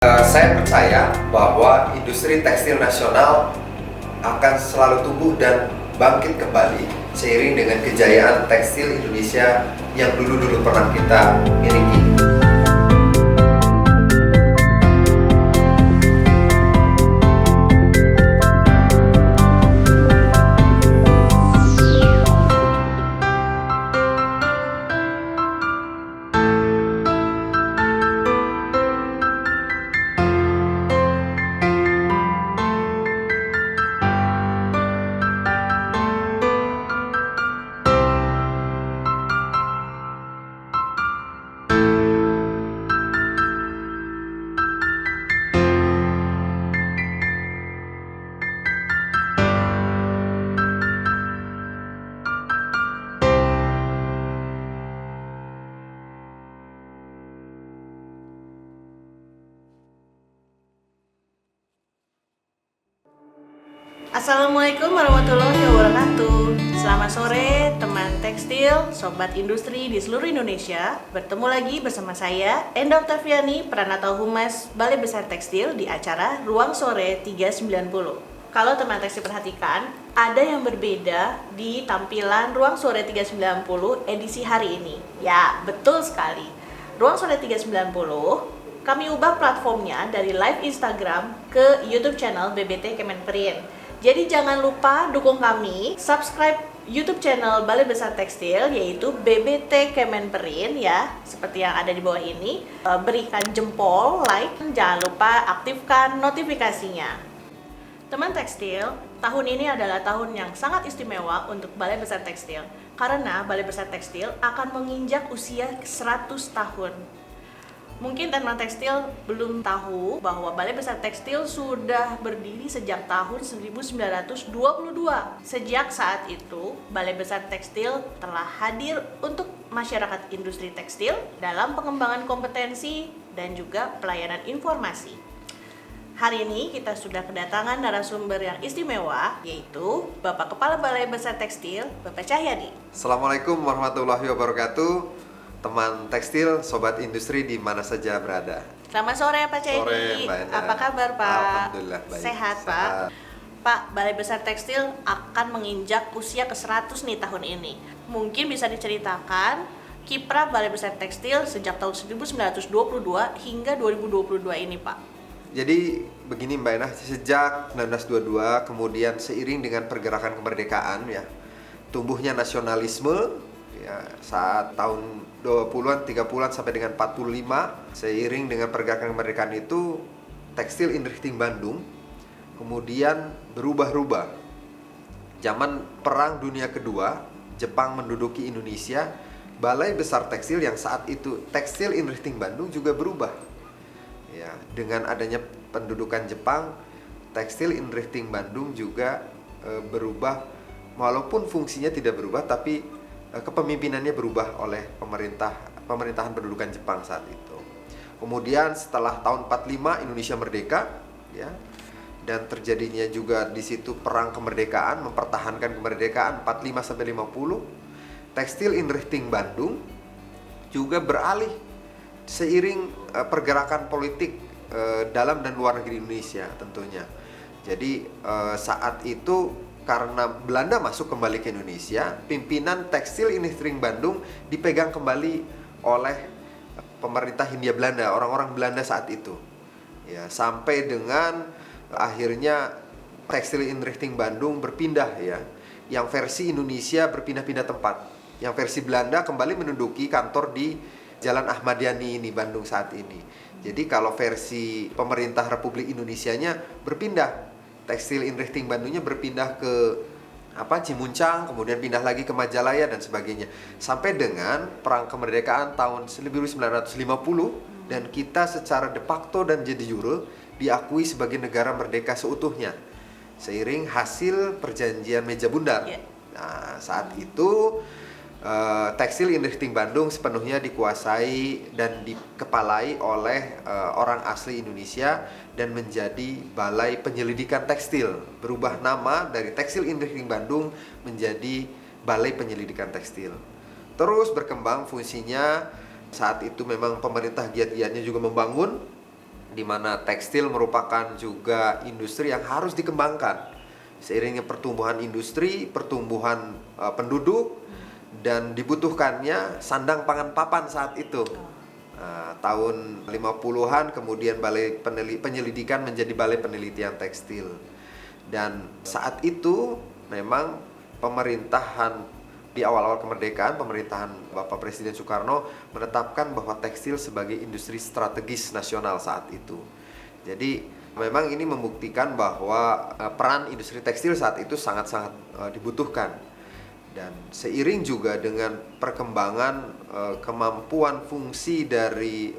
Saya percaya bahwa industri tekstil nasional akan selalu tumbuh dan bangkit kembali seiring dengan kejayaan tekstil Indonesia yang dulu-dulu pernah kita miliki. Assalamualaikum warahmatullahi wabarakatuh. Selamat sore teman tekstil, sobat industri di seluruh Indonesia. Bertemu lagi bersama saya, Enda Oktaviani, Pranata Humas Balai Besar Tekstil di acara Ruang Sore 390. Kalau teman tekstil perhatikan, ada yang berbeda di tampilan Ruang Sore 390 edisi hari ini. Ya, betul sekali. Ruang Sore 390 kami ubah platformnya dari live Instagram ke YouTube channel BBT Kemenperin. Jadi jangan lupa dukung kami, subscribe YouTube channel Balai Besar Tekstil yaitu BBT Kemenperin ya, seperti yang ada di bawah ini. Berikan jempol, like, jangan lupa aktifkan notifikasinya. Teman tekstil, tahun ini adalah tahun yang sangat istimewa untuk Balai Besar Tekstil karena Balai Besar Tekstil akan menginjak usia 100 tahun. Mungkin teman tekstil belum tahu bahwa Balai Besar Tekstil sudah berdiri sejak tahun 1922. Sejak saat itu, Balai Besar Tekstil telah hadir untuk masyarakat industri tekstil dalam pengembangan kompetensi dan juga pelayanan informasi. Hari ini kita sudah kedatangan narasumber yang istimewa, yaitu Bapak Kepala Balai Besar Tekstil, Bapak Cahyadi. Assalamualaikum warahmatullahi wabarakatuh. Teman tekstil, sobat industri di mana saja berada. Selamat sore Pak Cahyadi. Sore, Mbak Enda. Apa kabar Pak? Alhamdulillah baik. Sehat Pak. Pak, Balai Besar Tekstil akan menginjak usia ke-100 nih tahun ini. Mungkin bisa diceritakan kiprah Balai Besar Tekstil sejak tahun 1922 hingga 2022 ini Pak. Jadi begini Mbak Ena, sejak 1922 kemudian seiring dengan pergerakan kemerdekaan ya, tumbuhnya nasionalisme ya, saat tahun 20-an, 30-an sampai dengan 45, seiring dengan pergerakan kemerdekaan itu tekstil industri Bandung kemudian berubah-ubah. Zaman Perang Dunia Kedua, Jepang menduduki Indonesia, Balai Besar Tekstil yang saat itu Tekstil Industri Bandung juga berubah. Ya, dengan adanya pendudukan Jepang, Tekstil Industri Bandung juga berubah, walaupun fungsinya tidak berubah tapi kepemimpinannya berubah oleh pemerintahan pendudukan Jepang saat itu. Kemudian setelah tahun 45 Indonesia merdeka ya, dan terjadinya juga di situ perang kemerdekaan, mempertahankan kemerdekaan 45 sampai 50. Tekstil Industri Bandung juga beralih seiring pergerakan politik dalam dan luar negeri Indonesia tentunya. Jadi saat itu karena Belanda masuk kembali ke Indonesia, pimpinan Tekstil Industri Bandung dipegang kembali oleh pemerintah Hindia Belanda, orang-orang Belanda saat itu. Ya, sampai dengan akhirnya Tekstil Industri Bandung berpindah ya. Yang versi Indonesia berpindah-pindah tempat. Yang versi Belanda kembali menduduki kantor di Jalan Ahmad Yani ini, Bandung saat ini. Jadi kalau versi pemerintah Republik Indonesianya berpindah. Tekstil Industri Bandungnya berpindah ke Cimuncang, kemudian pindah lagi ke Majalaya dan sebagainya. Sampai dengan perang kemerdekaan tahun 1950 dan kita secara de facto dan de jure diakui sebagai negara merdeka seutuhnya. Seiring hasil perjanjian Meja Bundar. Nah, saat itu Tekstil Industri Bandung sepenuhnya dikuasai dan dikepalai oleh orang asli Indonesia dan menjadi Balai Penyelidikan Tekstil. Berubah nama dari Tekstil Industri Bandung menjadi Balai Penyelidikan Tekstil. Terus berkembang fungsinya. Saat itu memang pemerintah giat-giatnya juga membangun di mana tekstil merupakan juga industri yang harus dikembangkan. Seiringnya pertumbuhan industri, pertumbuhan penduduk, dan dibutuhkannya sandang pangan papan saat itu. Tahun 50-an kemudian Balai Penyelidikan menjadi Balai Penelitian Tekstil. Dan saat itu memang pemerintahan di awal-awal kemerdekaan, pemerintahan Bapak Presiden Soekarno menetapkan bahwa tekstil sebagai industri strategis nasional saat itu. Jadi memang ini membuktikan bahwa peran industri tekstil saat itu sangat-sangat dibutuhkan. Dan seiring juga dengan perkembangan kemampuan fungsi dari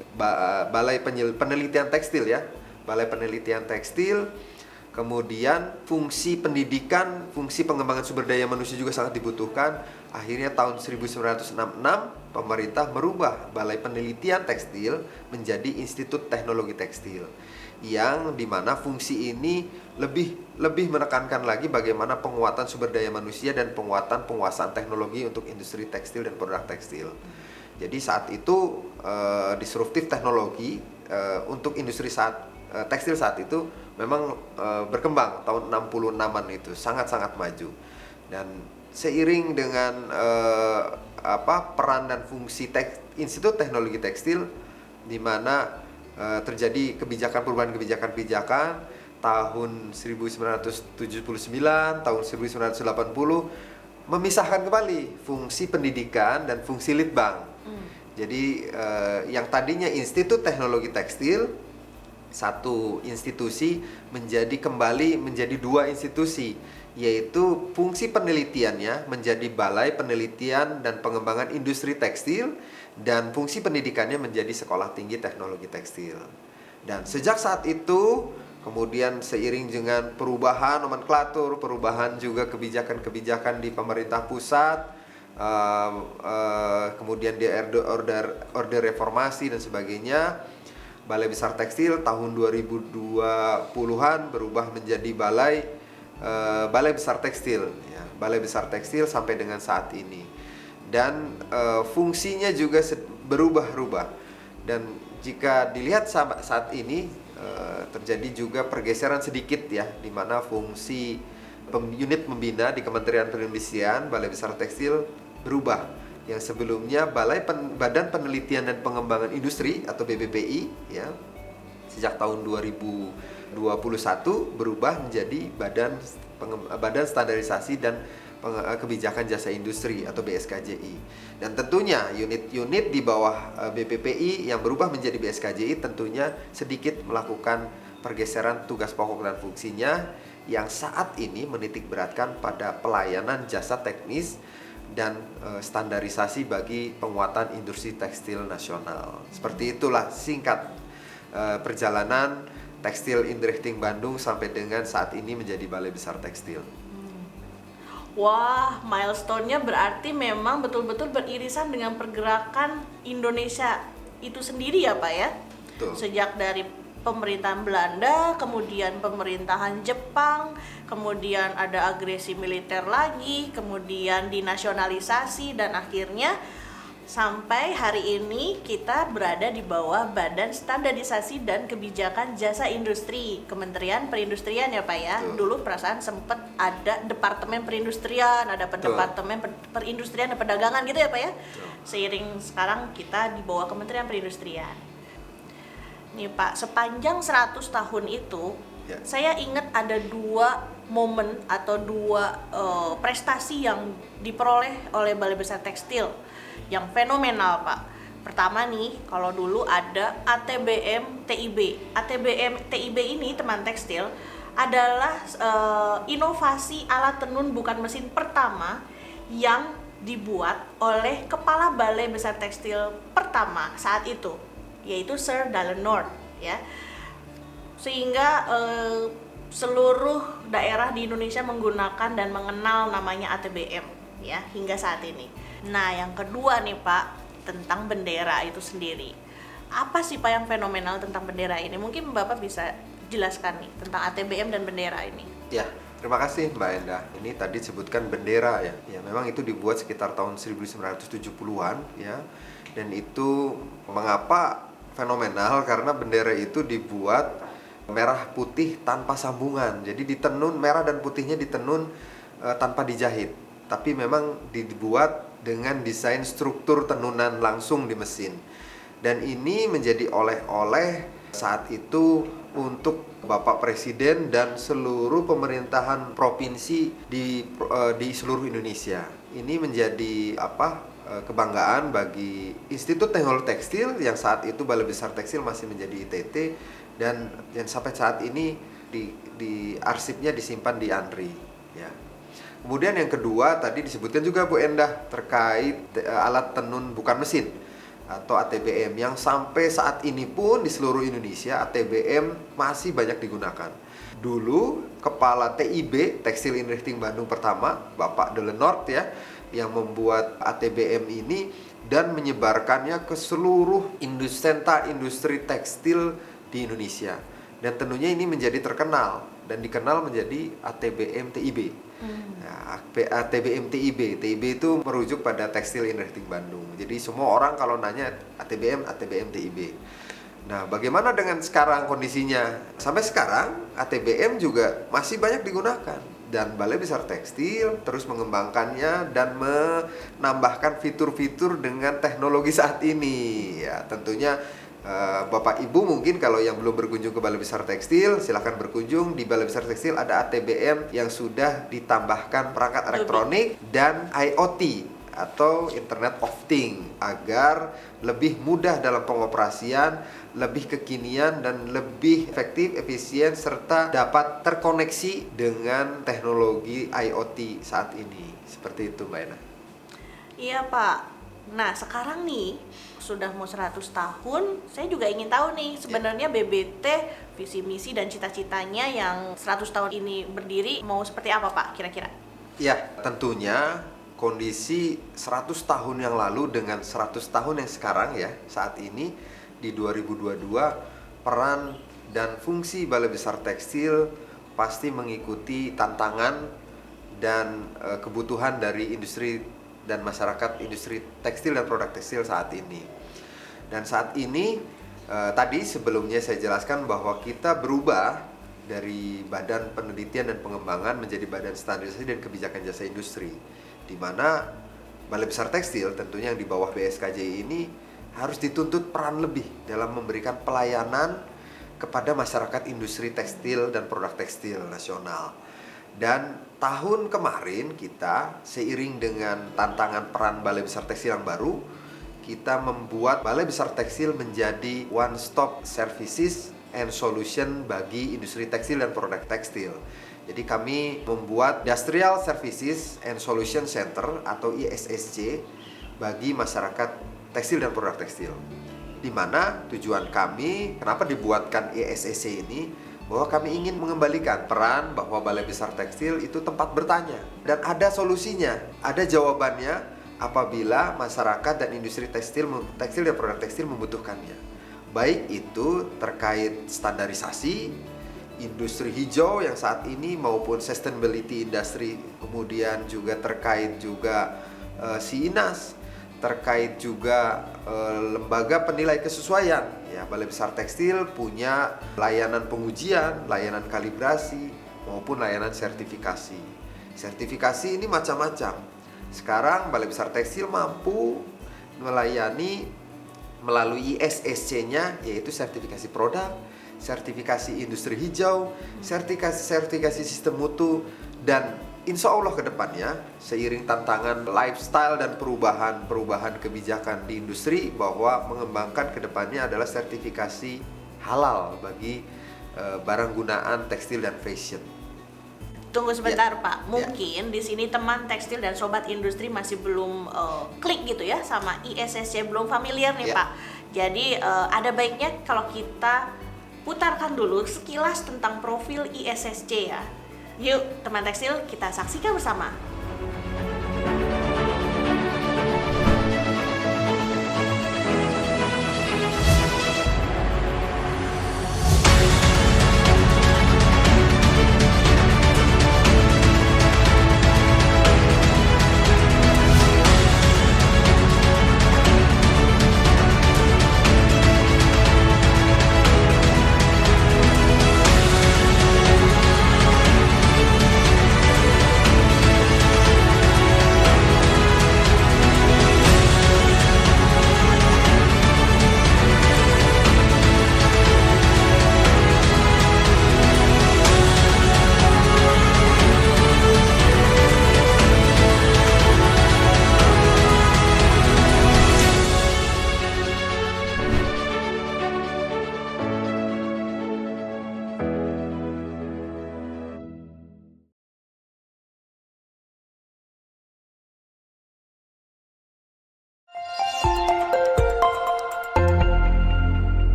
Balai Penelitian Tekstil ya, Balai Penelitian Tekstil, kemudian fungsi pendidikan, fungsi pengembangan sumber daya manusia juga sangat dibutuhkan. Akhirnya tahun 1966 pemerintah merubah Balai Penelitian Tekstil menjadi Institut Teknologi Tekstil, yang dimana fungsi ini lebih menekankan lagi bagaimana penguatan sumber daya manusia dan penguasaan teknologi untuk industri tekstil dan produk tekstil. Jadi saat itu disruptif teknologi untuk industri tekstil saat itu memang berkembang tahun 66-an itu sangat-sangat maju. Dan seiring dengan peran dan fungsi Institut Teknologi Tekstil, di mana terjadi perubahan kebijakan tahun 1979, tahun 1980 memisahkan kembali fungsi pendidikan dan fungsi litbang. Jadi yang tadinya Institut Teknologi Tekstil satu institusi kembali menjadi dua institusi, yaitu fungsi penelitiannya menjadi Balai Penelitian dan Pengembangan Industri Tekstil, dan fungsi pendidikannya menjadi Sekolah Tinggi Teknologi Tekstil. Dan sejak saat itu, kemudian seiring dengan perubahan nomenklatur, perubahan juga kebijakan-kebijakan di pemerintah pusat, kemudian di orde reformasi dan sebagainya, Balai Besar Tekstil tahun 2020-an berubah menjadi Balai Besar Tekstil ya, Balai Besar Tekstil sampai dengan saat ini. Dan fungsinya juga berubah-ubah. Dan jika dilihat saat ini terjadi juga pergeseran sedikit ya, di mana fungsi unit pembina di Kementerian Perindustrian Balai Besar Tekstil berubah. Yang sebelumnya Badan Penelitian dan Pengembangan Industri atau BPPI ya, sejak tahun 2021 berubah menjadi Badan Standarisasi dan Kebijakan Jasa Industri atau BSKJI. Dan tentunya unit-unit di bawah BPPI yang berubah menjadi BSKJI tentunya sedikit melakukan pergeseran tugas pokok dan fungsinya, yang saat ini menitik beratkan pada pelayanan jasa teknis dan standarisasi bagi penguatan industri tekstil nasional. Seperti itulah singkat perjalanan Tekstil Indrichting Bandung sampai dengan saat ini menjadi Balai Besar Tekstil. Wah, milestone-nya berarti memang betul-betul beririsan dengan pergerakan Indonesia itu sendiri ya Pak ya? Betul. Sejak dari pemerintahan Belanda, kemudian pemerintahan Jepang, kemudian ada agresi militer lagi, kemudian dinasionalisasi, dan akhirnya sampai hari ini kita berada di bawah Badan Standarisasi dan Kebijakan Jasa Industri, Kementerian Perindustrian ya Pak ya. Betul. Dulu perasaan sempat ada Departemen Perindustrian, ada Departemen Perindustrian dan Perdagangan gitu ya Pak ya. Betul. Seiring sekarang kita di bawah Kementerian Perindustrian. Nih Pak, sepanjang 100 tahun itu ya, saya ingat ada dua momen atau dua prestasi yang diperoleh oleh Balai Besar Tekstil yang fenomenal Pak. Pertama nih, kalau dulu ada ATBM TIB. ATBM TIB ini teman tekstil adalah inovasi alat tenun bukan mesin pertama yang dibuat oleh Kepala Balai Besar Tekstil pertama saat itu, yaitu Sir Dallin North ya. Sehingga seluruh daerah di Indonesia menggunakan dan mengenal namanya ATBM ya hingga saat ini. Nah, yang kedua nih Pak, tentang bendera itu sendiri. Apa sih Pak yang fenomenal tentang bendera ini? Mungkin Bapak bisa jelaskan nih tentang ATBM dan bendera ini. Ya, terima kasih Mbak Endah. Ini tadi disebutkan bendera ya. Ya, memang itu dibuat sekitar tahun 1970-an ya. Dan itu mengapa fenomenal karena bendera itu dibuat merah putih tanpa sambungan. Jadi ditenun, merah dan putihnya ditenun tanpa dijahit. Tapi memang dibuat dengan desain struktur tenunan langsung di mesin. Dan ini menjadi oleh-oleh saat itu untuk Bapak Presiden dan seluruh pemerintahan provinsi di seluruh Indonesia. Ini menjadi kebanggaan bagi Institut Teknologi Tekstil yang saat itu Balai Besar Tekstil masih menjadi ITT, dan sampai saat ini di arsipnya disimpan di ANRI ya. Kemudian yang kedua tadi disebutkan juga Bu Endah terkait alat tenun bukan mesin atau ATBM yang sampai saat ini pun di seluruh Indonesia ATBM masih banyak digunakan. Dulu kepala TIB Tekstil Inrihting Bandung pertama Bapak Delenort ya yang membuat ATBM ini dan menyebarkannya ke seluruh industri tekstil di Indonesia. Dan tentunya ini menjadi terkenal dan dikenal menjadi ATBM TIB. Nah, ATBM TIB itu merujuk pada Tekstil Inrihting Bandung. Jadi semua orang kalau nanya ATBM TIB. Nah, bagaimana dengan sekarang kondisinya? Sampai sekarang ATBM juga masih banyak digunakan. Dan Balai Besar Tekstil terus mengembangkannya dan menambahkan fitur-fitur dengan teknologi saat ini. Ya, tentunya Bapak Ibu mungkin kalau yang belum berkunjung ke Balai Besar Tekstil, silakan berkunjung. Di Balai Besar Tekstil ada ATBM yang sudah ditambahkan perangkat elektronik dan IoT atau Internet of Things agar lebih mudah dalam pengoperasian, lebih kekinian dan lebih efektif, efisien serta dapat terkoneksi dengan teknologi IoT saat ini. Seperti itu Mbak Ena. Iya Pak. Nah sekarang nih sudah mau 100 tahun, saya juga ingin tahu nih sebenarnya BBT visi misi dan cita-citanya yang 100 tahun ini berdiri mau seperti apa Pak kira-kira? Ya tentunya kondisi 100 tahun yang lalu dengan 100 tahun yang sekarang ya saat ini di 2022 peran dan fungsi Balai Besar Tekstil pasti mengikuti tantangan dan kebutuhan dari industri dan masyarakat industri tekstil dan produk tekstil saat ini. Dan saat ini tadi sebelumnya saya jelaskan bahwa kita berubah dari Badan Penelitian dan Pengembangan menjadi Badan Standarisasi dan Kebijakan Jasa Industri, di mana Balai Besar Tekstil tentunya yang di bawah BSKJ ini harus dituntut peran lebih dalam memberikan pelayanan kepada masyarakat industri tekstil dan produk tekstil nasional. Dan tahun kemarin kita seiring dengan tantangan peran Balai Besar Tekstil yang baru, kita membuat Balai Besar Tekstil menjadi one stop services and solution bagi industri tekstil dan produk tekstil. Jadi kami membuat Industrial Services and Solution Center atau ISSC bagi masyarakat tekstil dan produk tekstil. Di mana tujuan kami, kenapa dibuatkan ISSC ini? Bahwa kami ingin mengembalikan peran bahwa Balai Besar Tekstil itu tempat bertanya dan ada solusinya, ada jawabannya apabila masyarakat dan industri tekstil dan produk tekstil membutuhkannya. Baik itu terkait standarisasi, industri hijau yang saat ini maupun sustainability industry, kemudian juga terkait juga SIINAS, terkait juga lembaga penilai kesesuaian. Ya, Balai Besar Tekstil punya layanan pengujian, layanan kalibrasi maupun layanan sertifikasi. Sertifikasi ini macam-macam. Sekarang Balai Besar Tekstil mampu melayani melalui ISSC-nya yaitu sertifikasi produk, sertifikasi industri hijau, sertifikasi sistem mutu, dan insya Allah ke depannya seiring tantangan lifestyle dan perubahan kebijakan di industri bahwa mengembangkan ke depannya adalah sertifikasi halal bagi barang gunaan tekstil dan fashion. Tunggu sebentar Pak, mungkin di sini teman tekstil dan sobat industri masih belum klik gitu ya sama ISSC, belum familiar nih Pak. Jadi ada baiknya kalau kita putarkan dulu sekilas tentang profil ISSC ya. Yuk teman tekstil kita saksikan bersama.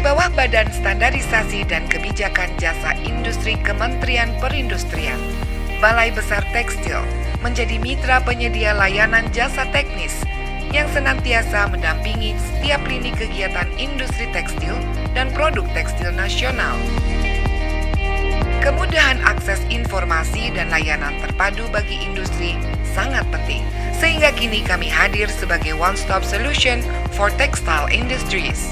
bawah Badan Standarisasi dan Kebijakan Jasa Industri Kementerian Perindustrian, Balai Besar Tekstil menjadi mitra penyedia layanan jasa teknis yang senantiasa mendampingi setiap lini kegiatan industri tekstil dan produk tekstil nasional. Kemudahan akses informasi dan layanan terpadu bagi industri sangat penting, sehingga kini kami hadir sebagai one-stop solution for textile industries.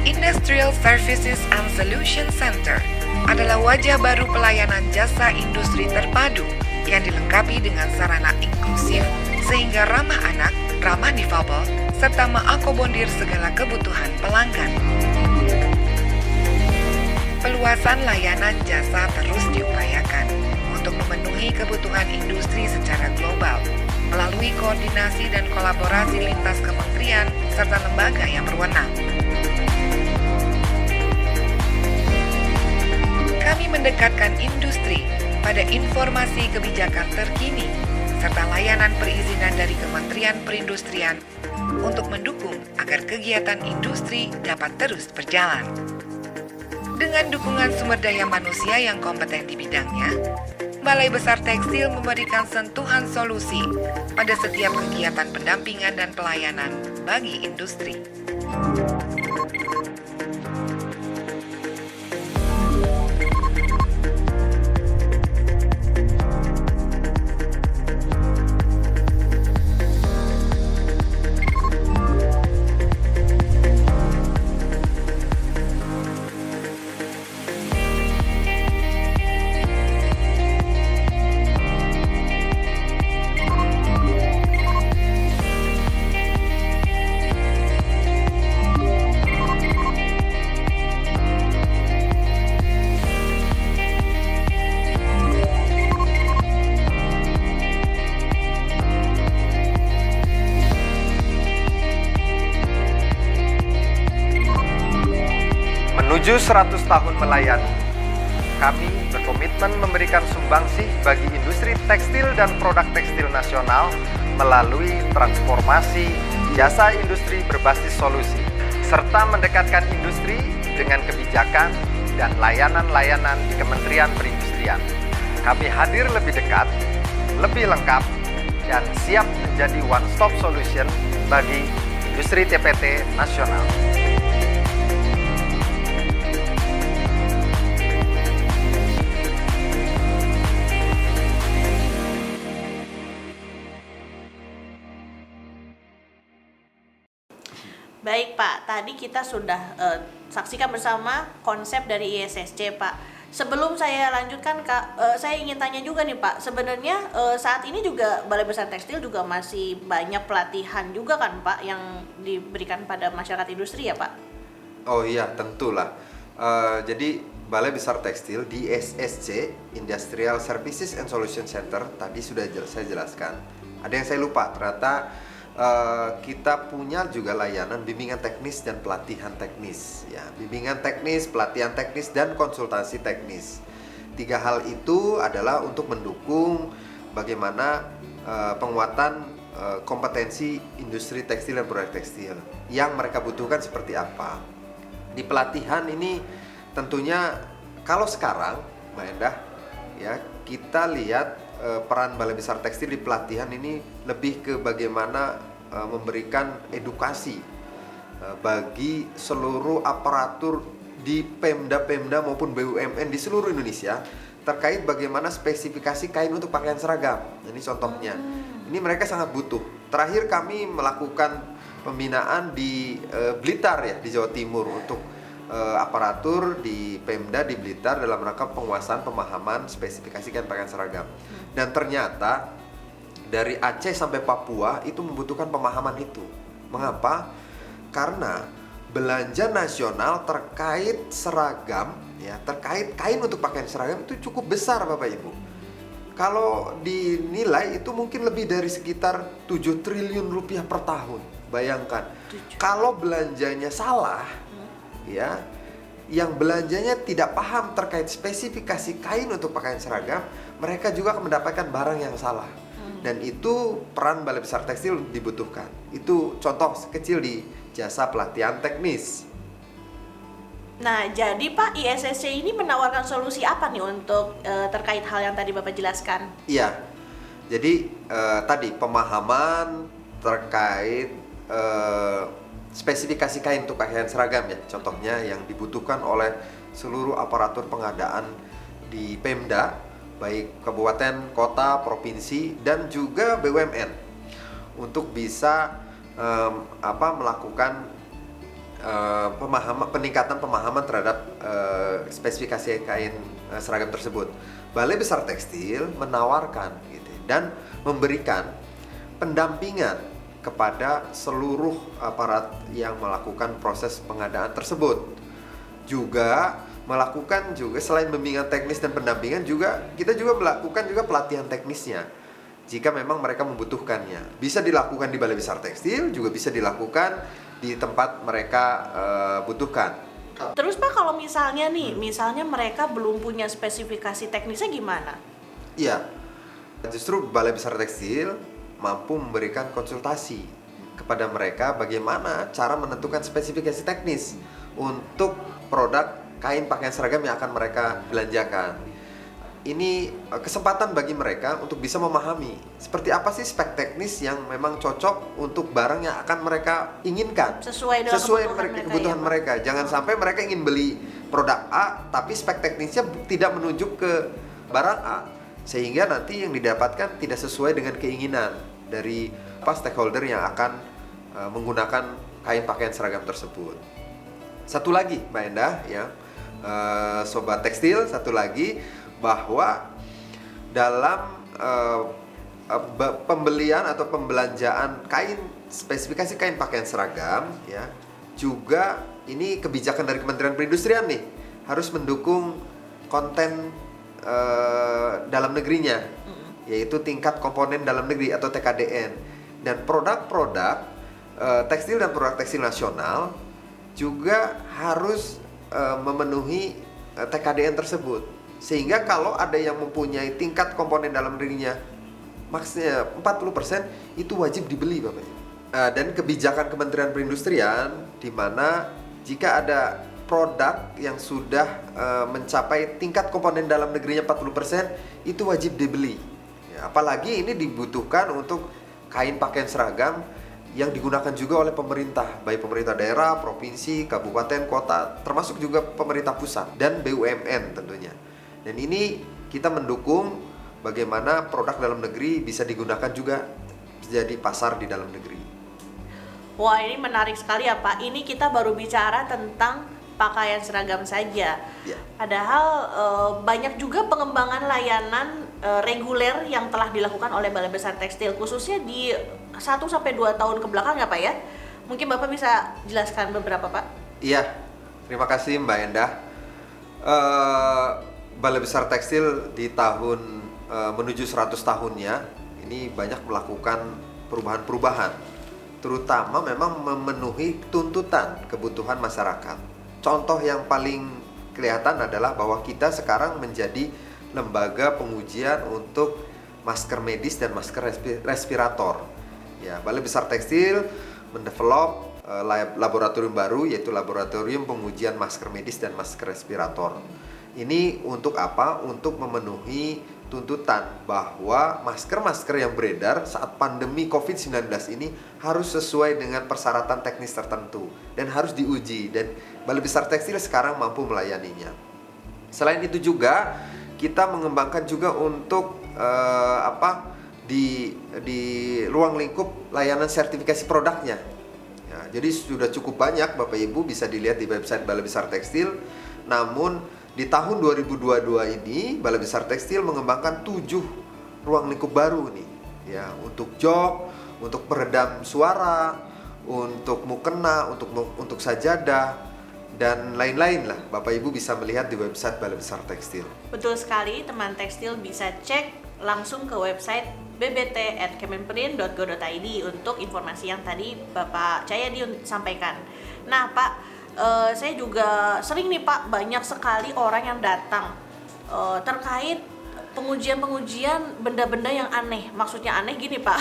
Industrial Services and Solution Center adalah wajah baru pelayanan jasa industri terpadu yang dilengkapi dengan sarana inklusif sehingga ramah anak, ramah difabel, serta mengakomodir segala kebutuhan pelanggan. Peluasan layanan jasa terus diupayakan untuk memenuhi kebutuhan industri secara global melalui koordinasi dan kolaborasi lintas kementerian serta lembaga yang berwenang. Kami mendekatkan industri pada informasi kebijakan terkini serta layanan perizinan dari Kementerian Perindustrian untuk mendukung agar kegiatan industri dapat terus berjalan. Dengan dukungan sumber daya manusia yang kompeten di bidangnya, Balai Besar Tekstil memberikan sentuhan solusi pada setiap kegiatan pendampingan dan pelayanan bagi industri. Menuju 100 tahun melayani, kami berkomitmen memberikan sumbangsih bagi industri tekstil dan produk tekstil nasional melalui transformasi jasa industri berbasis solusi, serta mendekatkan industri dengan kebijakan dan layanan-layanan di Kementerian Perindustrian. Kami hadir lebih dekat, lebih lengkap, dan siap menjadi one-stop solution bagi industri TPT nasional. Baik Pak, tadi kita sudah saksikan bersama konsep dari ISSC Pak. Sebelum saya lanjutkan Kak, saya ingin tanya juga nih Pak, sebenarnya saat ini juga Balai Besar Tekstil juga masih banyak pelatihan juga kan Pak yang diberikan pada masyarakat industri ya Pak? Oh iya, tentulah. Jadi Balai Besar Tekstil di ISSC, Industrial Services and Solution Center, tadi sudah saya jelaskan. Ada yang saya lupa, ternyata kita punya juga layanan bimbingan teknis dan pelatihan teknis ya, bimbingan teknis, pelatihan teknis, dan konsultasi teknis. 3 hal itu adalah untuk mendukung bagaimana penguatan kompetensi industri tekstil dan produk tekstil yang mereka butuhkan seperti apa. Di pelatihan ini tentunya kalau sekarang Mbak Endah ya, kita lihat peran Balai Besar Tekstil di pelatihan ini lebih ke bagaimana memberikan edukasi bagi seluruh aparatur di Pemda-Pemda maupun BUMN di seluruh Indonesia terkait bagaimana spesifikasi kain untuk pakaian seragam. Ini contohnya. Ini mereka sangat butuh. Terakhir kami melakukan pembinaan di Blitar ya, di Jawa Timur untuk aparatur di Pemda di Blitar dalam rangka penguasaan pemahaman spesifikasi kain pakaian seragam. Dan ternyata dari Aceh sampai Papua itu membutuhkan pemahaman itu. Mengapa? Karena belanja nasional terkait seragam ya, terkait kain untuk pakaian seragam itu cukup besar Bapak Ibu. Kalau dinilai itu mungkin lebih dari sekitar 7 triliun rupiah per tahun. Bayangkan, kalau belanjanya salah ya, yang belanjanya tidak paham terkait spesifikasi kain untuk pakaian seragam, mereka juga akan mendapatkan barang yang salah. Dan itu peran Balai Besar Tekstil dibutuhkan. Itu contoh kecil di jasa pelatihan teknis. Nah, jadi Pak, ISSC ini menawarkan solusi apa nih untuk terkait hal yang tadi Bapak jelaskan? Iya, jadi tadi pemahaman terkait spesifikasi kain untuk pakaian seragam ya, contohnya yang dibutuhkan oleh seluruh aparatur pengadaan di Pemda, baik kabupaten, kota, provinsi, dan juga BUMN untuk bisa melakukan peningkatan pemahaman terhadap spesifikasi kain seragam tersebut. Balai Besar Tekstil menawarkan gitu, dan memberikan pendampingan kepada seluruh aparat yang melakukan proses pengadaan tersebut. Juga melakukan selain bimbingan teknis dan pendampingan kita juga melakukan pelatihan teknisnya jika memang mereka membutuhkannya. Bisa dilakukan di Balai Besar Tekstil, juga bisa dilakukan di tempat mereka butuhkan. Terus Pak, kalau misalnya misalnya mereka belum punya spesifikasi teknisnya gimana? Iya, justru Balai Besar Tekstil mampu memberikan konsultasi kepada mereka bagaimana cara menentukan spesifikasi teknis untuk produk kain pakaian seragam yang akan mereka belanjakan. Ini kesempatan bagi mereka untuk bisa memahami seperti apa sih spek teknis yang memang cocok untuk barang yang akan mereka inginkan Sesuai dengan kebutuhan mereka. Jangan sampai mereka ingin beli produk A tapi spek teknisnya tidak menunjuk ke barang A, sehingga nanti yang didapatkan tidak sesuai dengan keinginan dari stakeholder yang akan menggunakan kain pakaian seragam tersebut. Satu lagi Mbak Endah ya, Sobat Tekstil, satu lagi bahwa dalam pembelian atau pembelanjaan kain, spesifikasi kain pakaian seragam ya, juga ini kebijakan dari Kementerian Perindustrian nih, harus mendukung konten dalam negerinya, yaitu tingkat komponen dalam negeri atau TKDN. Dan produk-produk tekstil dan produk tekstil nasional juga harus memenuhi TKDN tersebut. Sehingga kalau ada yang mempunyai tingkat komponen dalam negerinya maksudnya 40%, itu wajib dibeli Bapak Ibu. Dan kebijakan Kementerian Perindustrian di mana jika ada produk yang sudah mencapai tingkat komponen dalam negerinya 40%, itu wajib dibeli. Ya, apalagi ini dibutuhkan untuk kain pakaian seragam yang digunakan juga oleh pemerintah, baik pemerintah daerah, provinsi, kabupaten, kota, termasuk juga pemerintah pusat dan BUMN tentunya. Dan ini kita mendukung bagaimana produk dalam negeri bisa digunakan juga jadi pasar di dalam negeri. Wah, ini menarik sekali ya Pak. Ini kita baru bicara tentang pakaian seragam saja. Ya. Padahal banyak juga pengembangan layanan reguler yang telah dilakukan oleh Balai Besar Tekstil, khususnya di 1-2 tahun ke belakang ya Pak ya. Mungkin Bapak bisa jelaskan beberapa Pak? Iya, terima kasih Mbak Endah. Balai Besar Tekstil di tahun menuju 100 tahunnya ini banyak melakukan perubahan-perubahan, terutama memang memenuhi tuntutan kebutuhan masyarakat. Contoh yang paling kelihatan adalah bahwa kita sekarang menjadi lembaga pengujian untuk masker medis dan masker respirator. Ya, Balai Besar Tekstil mendevelop laboratorium baru, yaitu laboratorium pengujian masker medis dan masker respirator. Ini untuk apa? Untuk memenuhi tuntutan bahwa masker-masker yang beredar saat pandemi COVID-19 ini harus sesuai dengan persyaratan teknis tertentu dan harus diuji, dan Balai Besar Tekstil sekarang mampu melayaninya. Selain itu juga kita mengembangkan juga untuk di ruang lingkup layanan sertifikasi produknya. Ya, jadi sudah cukup banyak Bapak Ibu, bisa dilihat di website Balai Besar Tekstil. Namun di tahun 2022 ini Balai Besar Tekstil mengembangkan 7 ruang lingkup baru nih, ya, untuk jok, untuk peredam suara, untuk mukena, untuk sajadah dan lain-lain lah. Bapak Ibu bisa melihat di website Balai Besar Tekstil. Betul sekali, teman tekstil bisa cek langsung ke website bbt@kemenperin.go.id untuk informasi yang tadi Bapak Cahyadi sampaikan. Nah Pak, saya juga sering nih Pak, banyak sekali orang yang datang terkait pengujian benda-benda yang aneh. Maksudnya aneh gini Pak,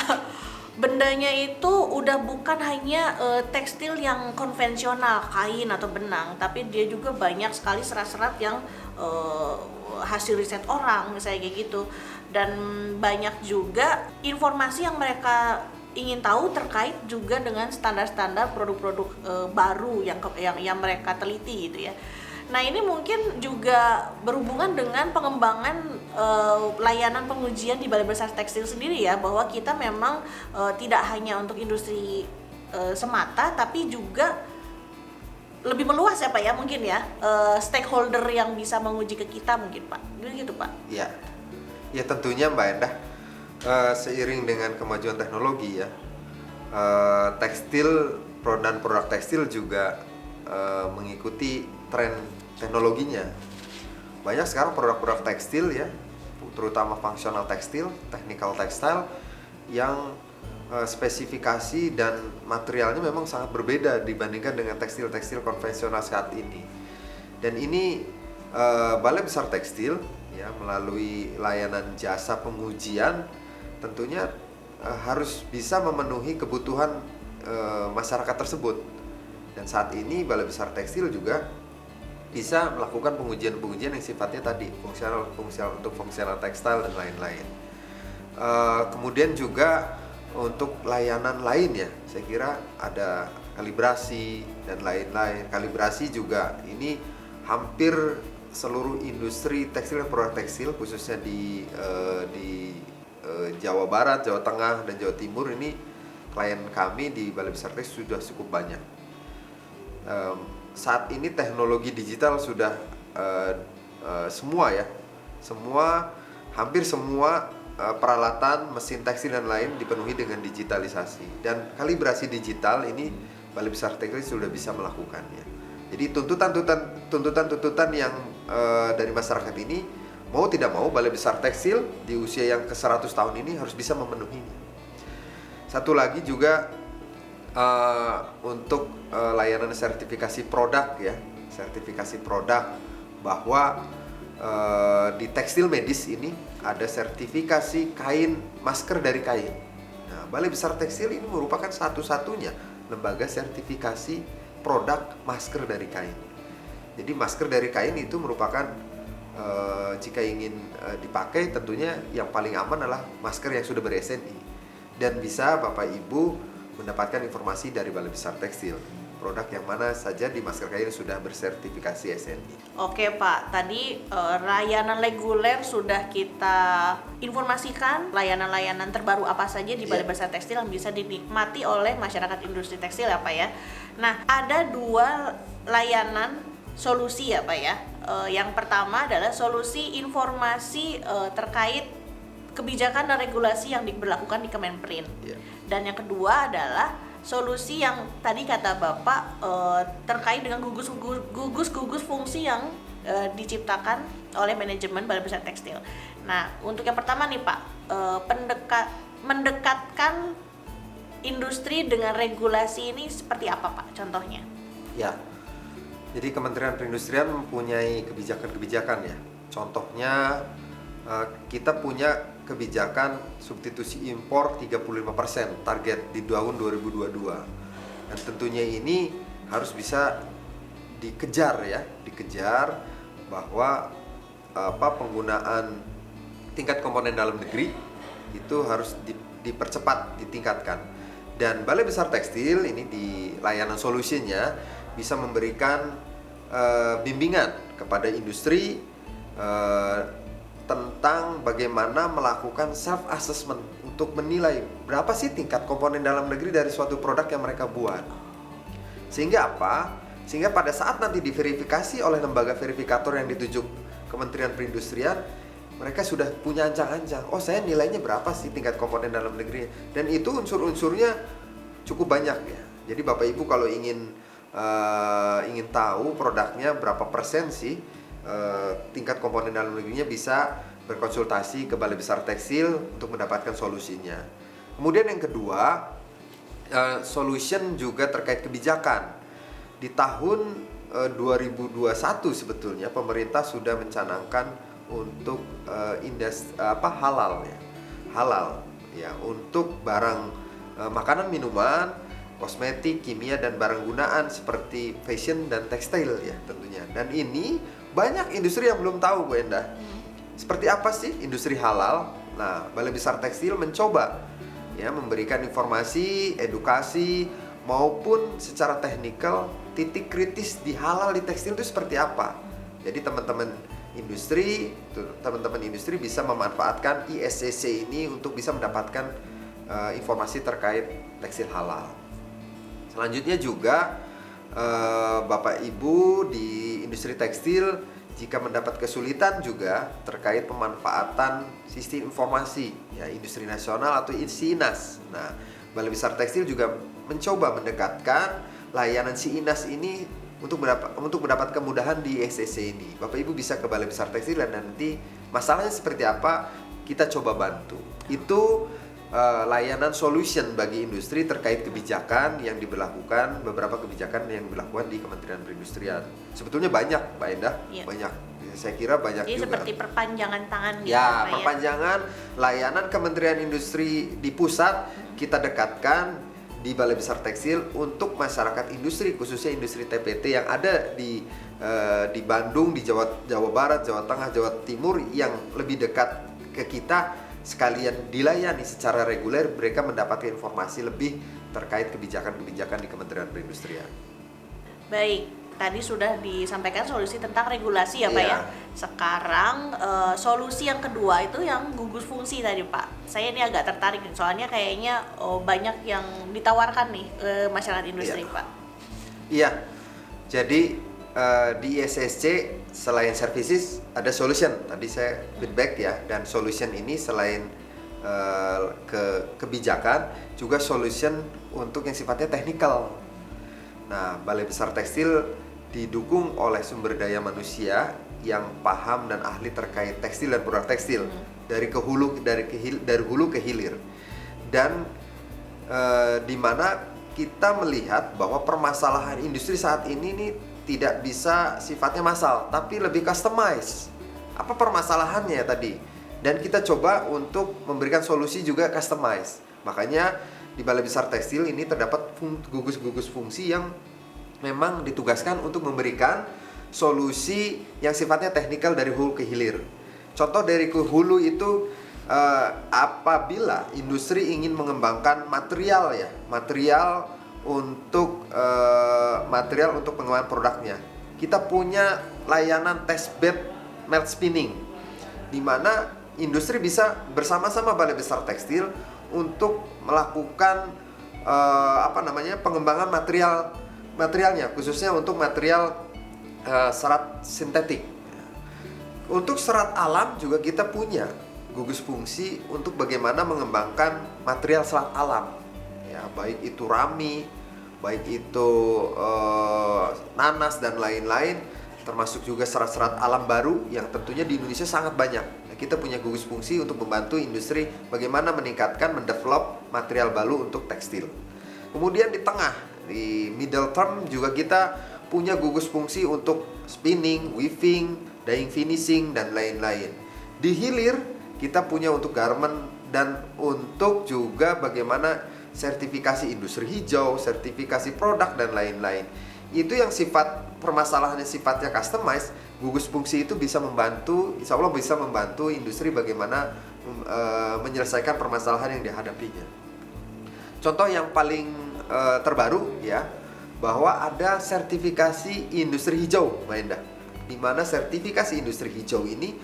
bendanya itu udah bukan hanya tekstil yang konvensional, kain atau benang, tapi dia juga banyak sekali serat-serat yang hasil riset orang misalnya kayak gitu. Dan banyak juga informasi yang mereka ingin tahu terkait juga dengan standar-standar produk-produk baru yang mereka teliti gitu ya. Nah, ini mungkin juga berhubungan dengan pengembangan layanan pengujian di Balai Besar Tekstil sendiri ya, bahwa kita memang tidak hanya untuk industri semata, tapi juga lebih meluas ya Pak ya, mungkin ya, stakeholder yang bisa menguji ke kita mungkin Pak, gitu Pak. Ya, ya tentunya Mbak Endah, seiring dengan kemajuan teknologi ya, tekstil dan produk tekstil juga mengikuti tren teknologinya. Banyak sekarang produk-produk tekstil ya, terutama functional tekstil, technical textile, yang spesifikasi dan materialnya memang sangat berbeda dibandingkan dengan tekstil-tekstil konvensional saat ini. Dan ini Balai Besar Tekstil ya, melalui layanan jasa pengujian tentunya harus bisa memenuhi kebutuhan masyarakat tersebut. Dan saat ini Balai Besar Tekstil juga bisa melakukan pengujian-pengujian yang sifatnya tadi fungsional untuk fungsional tekstil dan lain-lain. Kemudian juga untuk layanan lain ya, saya kira ada kalibrasi dan lain-lain. Kalibrasi juga ini hampir seluruh industri tekstil dan produk tekstil, khususnya di Jawa Barat, Jawa Tengah, dan Jawa Timur, ini klien kami di Balai Besar Tekstil sudah cukup banyak. Saat ini teknologi digital sudah hampir semua peralatan, mesin tekstil dan lain dipenuhi dengan digitalisasi, dan kalibrasi digital ini Balai Besar Tekstil sudah bisa melakukannya. Jadi tuntutan yang dari masyarakat ini mau tidak mau Balai Besar Tekstil di usia yang ke-100 tahun ini harus bisa memenuhinya. Satu lagi juga untuk layanan sertifikasi produk ya, sertifikasi produk, bahwa di tekstil medis ini ada sertifikasi kain, masker dari kain. Nah, Balai Besar Tekstil ini merupakan satu-satunya lembaga sertifikasi produk masker dari kain. Jadi masker dari kain itu merupakan jika ingin dipakai, tentunya yang paling aman adalah masker yang sudah ber-SNI, dan bisa Bapak Ibu mendapatkan informasi dari Balai Besar Tekstil produk yang mana saja di masker kain sudah bersertifikasi SNI. Oke Pak, tadi layanan reguler sudah kita informasikan, layanan-layanan terbaru apa saja di Balai Besar Tekstil yang bisa dinikmati oleh masyarakat industri tekstil ya Pak ya. Nah, ada 2 layanan solusi ya Pak ya. Yang pertama adalah solusi informasi terkait kebijakan dan regulasi yang diberlakukan di Kemenperin. Dan yang kedua adalah solusi yang tadi kata Bapak terkait dengan gugus fungsi yang diciptakan oleh manajemen Balai Besar Tekstil. Nah, untuk yang pertama nih Pak, mendekatkan industri dengan regulasi ini seperti apa Pak contohnya? Ya, jadi Kementerian Perindustrian mempunyai kebijakan-kebijakan ya. Contohnya kita punya kebijakan substitusi impor 35% target di tahun 2022. Dan tentunya ini harus bisa dikejar bahwa penggunaan tingkat komponen dalam negeri itu harus dipercepat, ditingkatkan. Dan Balai Besar Tekstil ini di layanan solusinya bisa memberikan bimbingan kepada industri tentang bagaimana melakukan self assessment untuk menilai berapa sih tingkat komponen dalam negeri dari suatu produk yang mereka buat. Sehingga apa? Sehingga pada saat nanti diverifikasi oleh lembaga verifikator yang ditunjuk Kementerian Perindustrian, mereka sudah punya ancang-ancang. Oh, saya nilainya berapa sih tingkat komponen dalam negeri? Dan itu unsur-unsurnya cukup banyak ya. Jadi Bapak Ibu kalau ingin tahu produknya berapa persen sih tingkat komponen dalam negerinya, bisa berkonsultasi ke Balai Besar Tekstil untuk mendapatkan solusinya. Kemudian yang kedua, solution juga terkait kebijakan. Di tahun 2021 sebetulnya pemerintah sudah mencanangkan untuk halal ya untuk barang makanan, minuman, kosmetik, kimia, dan barang gunaan seperti fashion dan tekstil ya tentunya. Dan ini banyak industri yang belum tahu, Bu Endah. Seperti apa sih industri halal? Nah, Balai Besar Tekstil mencoba ya memberikan informasi, edukasi maupun secara teknikal titik kritis di halal di tekstil itu seperti apa. Jadi teman-teman industri bisa memanfaatkan ISCC ini untuk bisa mendapatkan informasi terkait tekstil halal. Selanjutnya juga Bapak Ibu di industri tekstil jika mendapat kesulitan juga terkait pemanfaatan sistem informasi ya industri nasional atau SINAS. Nah, Balai Besar Tekstil juga mencoba mendekatkan layanan SINAS ini untuk mendapat kemudahan di SCC ini. Bapak Ibu bisa ke Balai Besar Tekstil dan nanti masalahnya seperti apa kita coba bantu. Itu layanan solution bagi industri terkait kebijakan yang diberlakukan, beberapa kebijakan yang diberlakukan di Kementerian Perindustrian. Sebetulnya banyak, Mbak Endah, banyak. Saya kira banyak jadi juga. seperti perpanjangan tangan gitu. Ya, perpanjangan layanan Kementerian Industri di pusat kita dekatkan di Balai Besar Tekstil untuk masyarakat industri, khususnya industri TPT yang ada di Bandung, di Jawa Barat, Jawa Tengah, Jawa Timur yang lebih dekat ke kita. Sekalian dilayani secara reguler, mereka mendapatkan informasi lebih terkait kebijakan-kebijakan di Kementerian Perindustrian. Baik, tadi sudah disampaikan solusi tentang regulasi ya Pak ya. Sekarang solusi yang kedua itu yang gugus fungsi tadi Pak. Saya ini agak tertarik nih, soalnya kayaknya banyak yang ditawarkan nih masyarakat industri Pak. Iya, jadi di ISSC selain services ada solution. Tadi saya feedback ya, dan solution ini selain kebijakan juga solution untuk yang sifatnya teknikal. Nah, Balai Besar Tekstil didukung oleh sumber daya manusia yang paham dan ahli terkait tekstil dan produk tekstil dari hulu ke hilir. Dan di mana kita melihat bahwa permasalahan industri saat ini nih tidak bisa sifatnya massal, tapi lebih customize. Apa permasalahannya tadi? Dan kita coba untuk memberikan solusi juga customize. Makanya di Balai Besar Tekstil ini terdapat gugus-gugus fungsi yang memang ditugaskan untuk memberikan solusi yang sifatnya teknikal dari hulu ke hilir. Contoh dari ke hulu itu apabila industri ingin mengembangkan material untuk pengembangan produknya, kita punya layanan test bed melt spinning, di mana industri bisa bersama-sama Balai Besar Tekstil untuk melakukan pengembangan materialnya, khususnya untuk material serat sintetik. Untuk serat alam juga kita punya gugus fungsi untuk bagaimana mengembangkan material serat alam. Ya, baik itu rami, baik itu nanas dan lain-lain, termasuk juga serat-serat alam baru yang tentunya di Indonesia sangat banyak. Nah, kita punya gugus fungsi untuk membantu industri bagaimana meningkatkan, mendevelop material baru untuk tekstil. Kemudian di tengah, di middle term juga kita punya gugus fungsi untuk spinning, weaving, dyeing, finishing, dan lain-lain. Di hilir kita punya untuk garment dan untuk juga bagaimana sertifikasi industri hijau, sertifikasi produk, dan lain-lain. Itu yang permasalahannya sifatnya customize. Gugus fungsi itu bisa membantu, insya Allah bisa membantu industri bagaimana menyelesaikan permasalahan yang dihadapinya. Contoh yang paling terbaru ya, bahwa ada sertifikasi industri hijau, Mbak Endah. Di mana sertifikasi industri hijau ini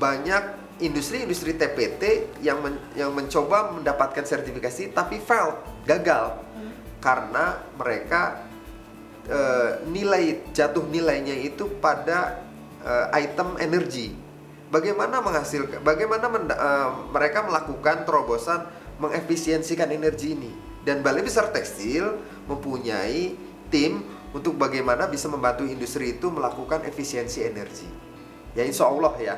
banyak industri-industri TPT yang mencoba mendapatkan sertifikasi tapi gagal karena mereka jatuh nilainya itu pada item energi. Bagaimana mereka melakukan terobosan mengefisiensikan energi ini, dan Balai Besar Tekstil mempunyai tim untuk bagaimana bisa membantu industri itu melakukan efisiensi energi. Ya, insya Allah ya,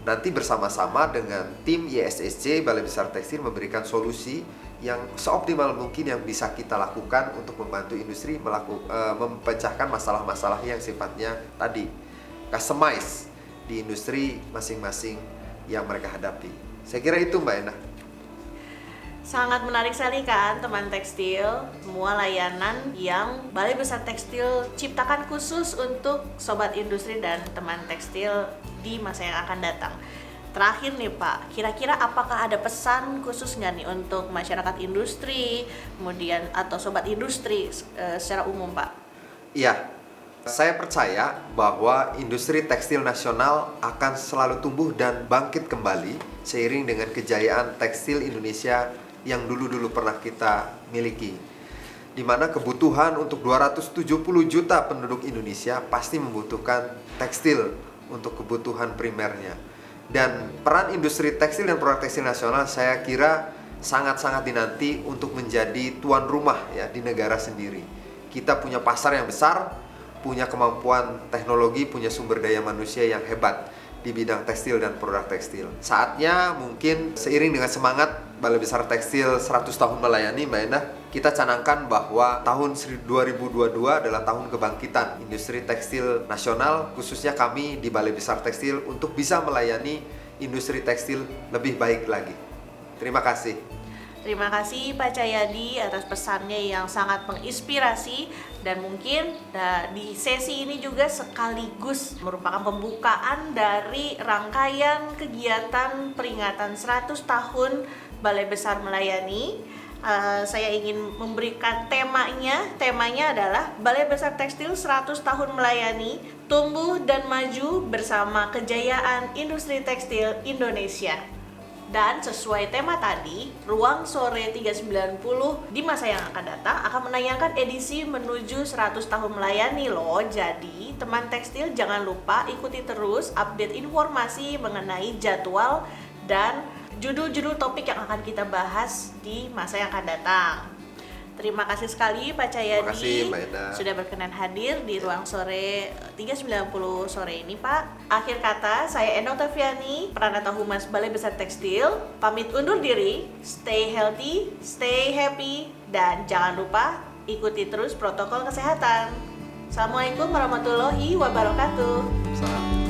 nanti bersama-sama dengan tim ISSC Balai Besar Tekstil memberikan solusi yang seoptimal mungkin yang bisa kita lakukan untuk membantu industri mempecahkan masalah-masalah yang sifatnya tadi customize di industri masing-masing yang mereka hadapi. Saya kira itu, Mbak Endah. Sangat menarik sekali kan teman tekstil, semua layanan yang Balai Besar Tekstil ciptakan khusus untuk sobat industri dan teman tekstil di masa yang akan datang. Terakhir nih Pak, kira-kira apakah ada pesan khusus nggak nih untuk masyarakat industri, kemudian atau sobat industri secara umum Pak? Iya, saya percaya bahwa industri tekstil nasional akan selalu tumbuh dan bangkit kembali seiring dengan kejayaan tekstil Indonesia yang dulu-dulu pernah kita miliki. Di mana kebutuhan untuk 270 juta penduduk Indonesia pasti membutuhkan tekstil untuk kebutuhan primernya. Dan peran industri tekstil dan produk tekstil nasional saya kira sangat-sangat dinanti untuk menjadi tuan rumah ya di negara sendiri. Kita punya pasar yang besar, punya kemampuan teknologi, punya sumber daya manusia yang hebat di bidang tekstil dan produk tekstil. Saatnya mungkin seiring dengan semangat Balai Besar Tekstil 100 tahun melayani, Mbak Endah, kita canangkan bahwa tahun 2022 adalah tahun kebangkitan industri tekstil nasional, khususnya kami di Balai Besar Tekstil untuk bisa melayani industri tekstil lebih baik lagi. Terima kasih. Terima kasih Pak Cahyadi atas pesannya yang sangat menginspirasi, dan mungkin di sesi ini juga sekaligus merupakan pembukaan dari rangkaian kegiatan peringatan 100 tahun Balai Besar Melayani. Saya ingin memberikan temanya adalah Balai Besar Tekstil 100 tahun melayani, tumbuh dan maju bersama kejayaan industri tekstil Indonesia. Dan sesuai tema tadi, Ruang Sore 390 di masa yang akan datang akan menayangkan edisi menuju 100 tahun melayani loh. Jadi, teman tekstil jangan lupa ikuti terus update informasi mengenai jadwal dan judul-judul topik yang akan kita bahas di masa yang akan datang. Terima kasih sekali Pak Cahyadi. Terima kasih Mbak Enda sudah berkenan hadir di Ruang Sore 390 sore ini Pak. Akhir kata, saya Enda Octaviani, Pranata Humas Balai Besar Tekstil, pamit undur diri. Stay healthy, stay happy, dan jangan lupa ikuti terus protokol kesehatan. Assalamualaikum warahmatullahi wabarakatuh. Salam.